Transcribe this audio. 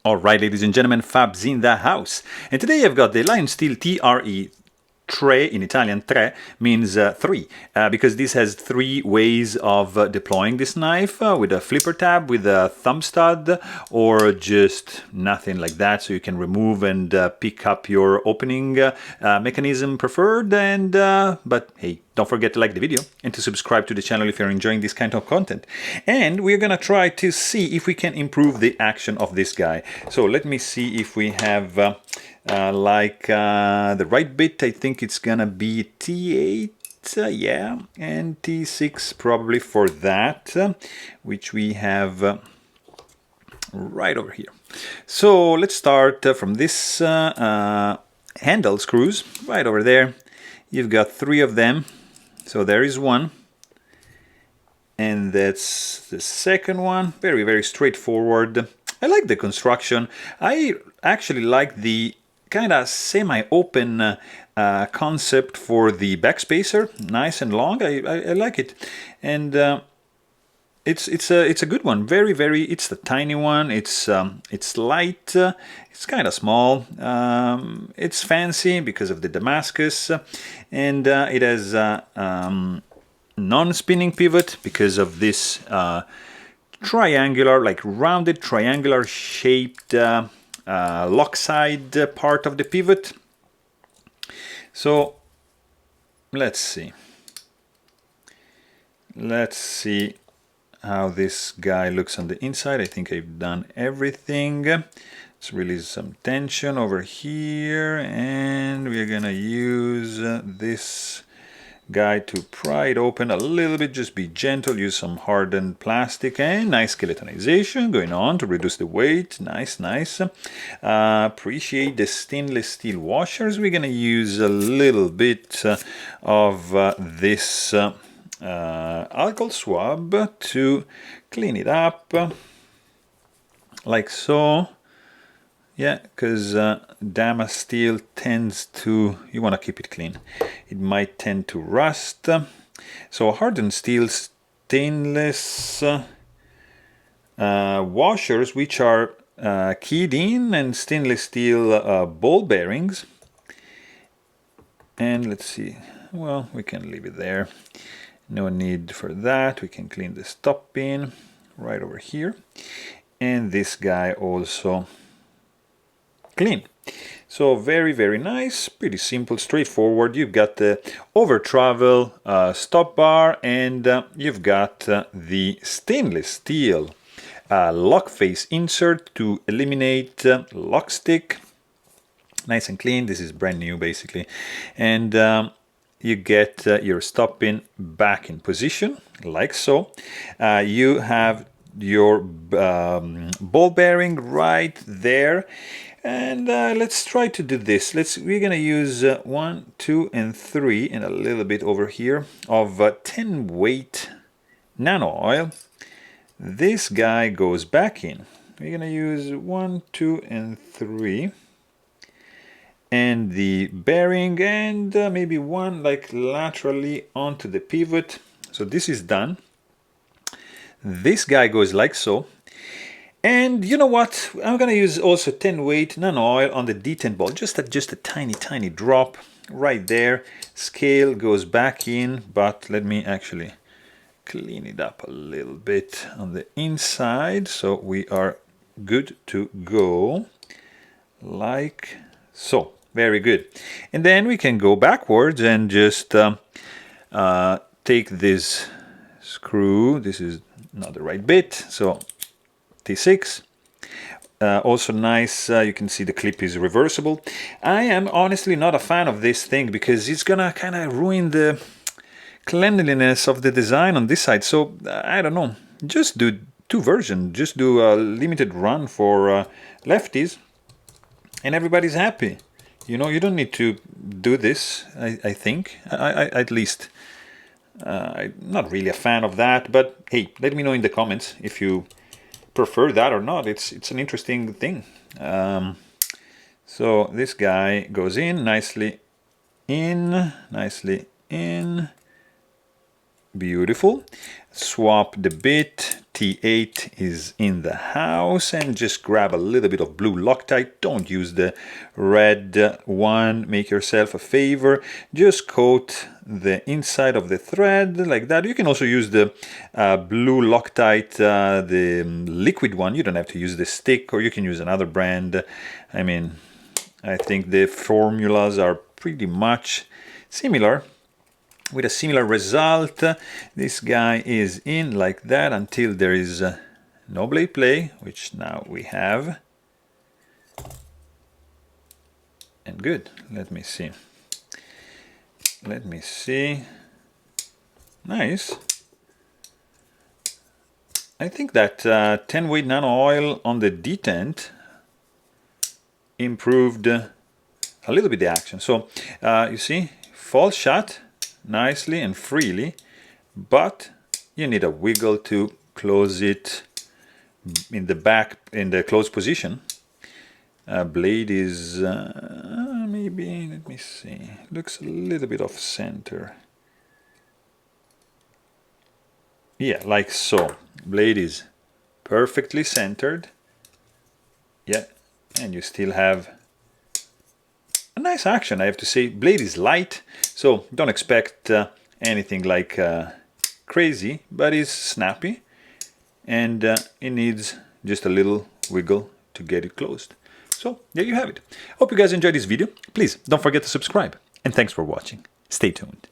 Alright, ladies and gentlemen, Fabs in the house. And today I've got the Lionsteel T.R.E. Tre, in Italian, tre means three, because this has three ways of deploying this knife, with a flipper tab, with a thumb stud, or just nothing like that, so you can remove and pick up your opening mechanism preferred. And but hey, don't forget to like the video and to subscribe to the channel if you're enjoying this kind of content. And we're gonna try to see if we can improve the action of this guy. So let me see if we have the right bit. I think it's gonna be T8, yeah, and T6 probably for that, which we have right over here. So let's start from this handle screws right over there. You've got three of them, so there is one, and that's the second one. Very, very straightforward. I like the construction. I actually like the kind of semi-open concept for the backspacer. Nice and long. I like it, and it's a good one. Very, very. It's the tiny one. It's light. It's kind of small. It's fancy because of the Damascus, and it has non-spinning pivot because of this triangular, like rounded triangular shaped lock side part of the pivot. So let's see how this guy looks on the inside. I think I've done everything. Let's release some tension over here, and we're gonna use this guy to pry it open a little bit. Just be gentle, use some hardened plastic, and nice skeletonization going on to reduce the weight. Nice, nice. Appreciate the stainless steel washers. We're gonna use a little bit of this alcohol swab to clean it up, like so. Yeah, because Damasteel tends to, you want to keep it clean. It might tend to rust. So hardened steel stainless washers, which are keyed in, and stainless steel ball bearings. And let's see, well, we can leave it there. No need for that. We can clean the stop pin right over here. And this guy also clean. So very, very nice, pretty simple, straightforward. You've got the over travel stop bar, and you've got the stainless steel lock face insert to eliminate lock stick. Nice and clean. This is brand new basically. And you get your stop pin back in position like so. You have your ball bearing right there. And let's try to do this. We're gonna use 1, 2, and 3, and a little bit over here of 10 weight nano oil. This guy goes back in. We're gonna use 1, 2, and 3, and the bearing, and maybe one like laterally onto the pivot. So this is done. This guy goes like so. And you know what? I'm gonna use also 10 weight nano oil on the D10 ball, just a tiny drop right there. Scale goes back in, but let me actually clean it up a little bit on the inside, so we are good to go, like so. Very good. And then we can go backwards and just take this screw. This is not the right bit, so T6. Also nice, you can see the clip is reversible. I am honestly not a fan of this thing because it's gonna kind of ruin the cleanliness of the design on this side. So I don't know, just do two versions. Just do a limited run for lefties and everybody's happy. You know, you don't need to do this, I think. I at least, I'm not really a fan of that, but hey, let me know in the comments if you prefer that or not. It's an interesting thing. So this guy goes in, nicely in, beautiful. Swap the bit T8 is in the house, and just grab a little bit of blue Loctite. Don't use the red one, make yourself a favor. Just coat the inside of the thread like that. You can also use the blue Loctite, the liquid one. You don't have to use the stick, or you can use another brand. I mean, I think the formulas are pretty much similar, with a similar result. This guy is in like that until there is no blade play, which now we have. And good. Let me see. Let me see. Nice. I think that 10 weight nano oil on the detent improved a little bit the action. So you see, falls shut nicely and freely, but you need a wiggle to close it in the back, in the closed position. Blade is maybe, let me see, looks a little bit off center. Yeah, like so. Blade is perfectly centered. Yeah, and you still have a nice action, I have to say. Blade is light, so don't expect anything like crazy, but it's snappy, and it needs just a little wiggle to get it closed. So there you have it. Hope you guys enjoyed this video. Please don't forget to subscribe, and thanks for watching. Stay tuned.